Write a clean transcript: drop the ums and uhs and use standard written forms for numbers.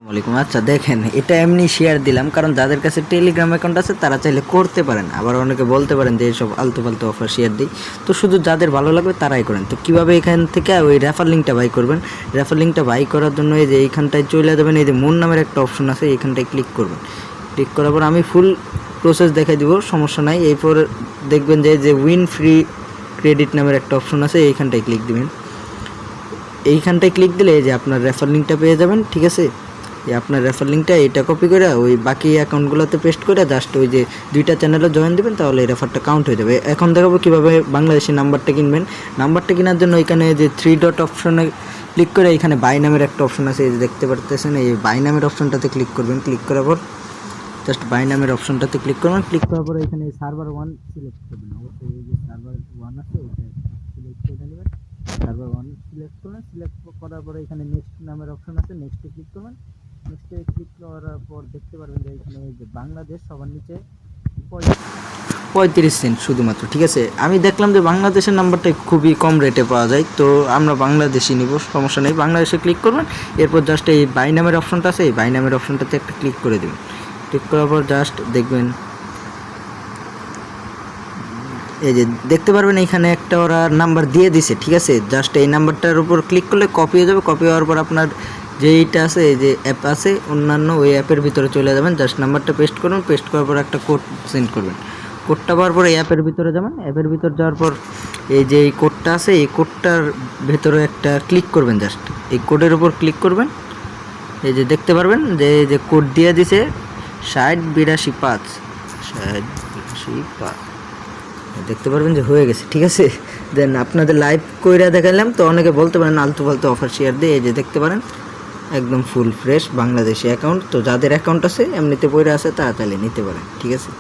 ওয়ালাইকুম। আচ্ছা দেখেন, এটা এমনি শেয়ার দিলাম কারণ যাদের কাছে টেলিগ্রাম অ্যাকাউন্ট আছে তারা চাইলে করতে পারেন। আবার অনেকে বলতে পারেন যে এইসব আলতু ফালতু অফার শেয়ার দিই, তো শুধু যাদের ভালো লাগবে তারাই করেন। তো কীভাবে এখান থেকে ওই রেফার লিঙ্কটা বাই করবেন, রেফার লিঙ্কটা বাই করার জন্য এই যে এইখানটায় চলে যাবেন, এই যে মোর নামের একটা অপশন আছে, এইখানটায় ক্লিক করবেন। ক্লিক করার পর আমি ফুল প্রসেস দেখাই দিব, সমস্যা নাই। এরপর দেখবেন যে উইন ফ্রি ক্রেডিট নামের একটা অপশন আছে, এইখানটায় ক্লিক দিবেন। এইখানটায় ক্লিক দিলে এই যে আপনার রেফার লিঙ্কটা পেয়ে যাবেন, ঠিক আছে। আপনার রেফার লিঙ্কটা এটা কপি করে ওই বাকি অ্যাকাউন্টগুলোতে পেস্ট করে জাস্ট ওই যে দুইটা চ্যানেলে জয়েন দেবেন, তাহলে এই রেফারটা কাউন্ট হয়ে যাবে। এখন দেখাবো কীভাবে বাংলাদেশি নাম্বারটা কিনবেন। নাম্বারটা কেনার জন্য এখানে যে 3 ডট অপশনে ক্লিক করে এখানে বাই নামের একটা অপশন আছে, এই যে দেখতে পারতেছেন, এই বাই নামের অপশনটাতে ক্লিক করবেন। ক্লিক করার পর জাস্ট বাই নামের অপশনটাতে ক্লিক করবেন। ক্লিক করার পর এখানে সার্ভার 1 সিলেক্ট করবেন। অবশ্যই এই যে সার্ভার 1 আছে এটা সিলেক্ট করে নেবেন। সার্ভার 1 সিলেক্ট করবেন। সিলেক্ট করার পরে এখানে নেক্সট নামের অপশন আছে, নেক্সটে ক্লিক করবেন। নেক্সটে ক্লিক করার পর দেখতে পারবেন যে এখানে যে বাংলাদেশ সবার নিচে 35 সেন্ট শুধুমাত্র, ঠিক আছে। আমি দেখলাম যে বাংলাদেশের নাম্বারটা খুবই কম রেটে পাওয়া যায়, তো আমরা বাংলাদেশি নিব, সমস্যা নেই। বাংলাদেশে ক্লিক করবেন। এরপর জাস্ট এই বাই নামের অপশনটা আছে, এই বাই নামের অপশনটাতে একটা ক্লিক করে দেবেন। ক্লিক করার পর জাস্ট দেখবেন এই যে দেখতে পারবেন এইখানে একটা ওরা নাম্বার দিয়ে দিছে, ঠিক আছে। জাস্ট এই নাম্বারটার উপর ক্লিক করলে কপি হয়ে যাবে। কপি হওয়ার পর আপনার যেইটা আছে, এই যে অ্যাপ আছে অন্যান্য, ওই অ্যাপের ভিতরে চলে যাবেন। জাস্ট নাম্বারটা পেস্ট করবেন। পেস্ট করার পর একটা কোড সেন্ড করবেন। কোডটা পাওয়ার পর এই অ্যাপের ভিতরে যাবেন। অ্যাপের ভিতর যাওয়ার পর এই যে এই কোডটা আছে, এই কোডটার ভেতরে একটা ক্লিক করবেন। জাস্ট এই কোডের উপর ক্লিক করবেন। এই যে দেখতে পারবেন যে কোড দিয়ে দিছে 608255 608255, দেখতে পারবেন যে হয়ে গেছে, ঠিক আছে। দেন আপনাদের লাইভ কইরা দেখালাম, তো অনেকে বলতে পারেন আলতু ফালতু অফার শেয়ার দিয়ে। এই যে দেখতে পারেন একদম ফুল ফ্রেশ বাংলাদেশি অ্যাকাউন্ট। তো যাদের অ্যাকাউন্ট আছে এমনিতে পড়ে আছে তারা চাইলে নিতে পারেন, ঠিক আছে।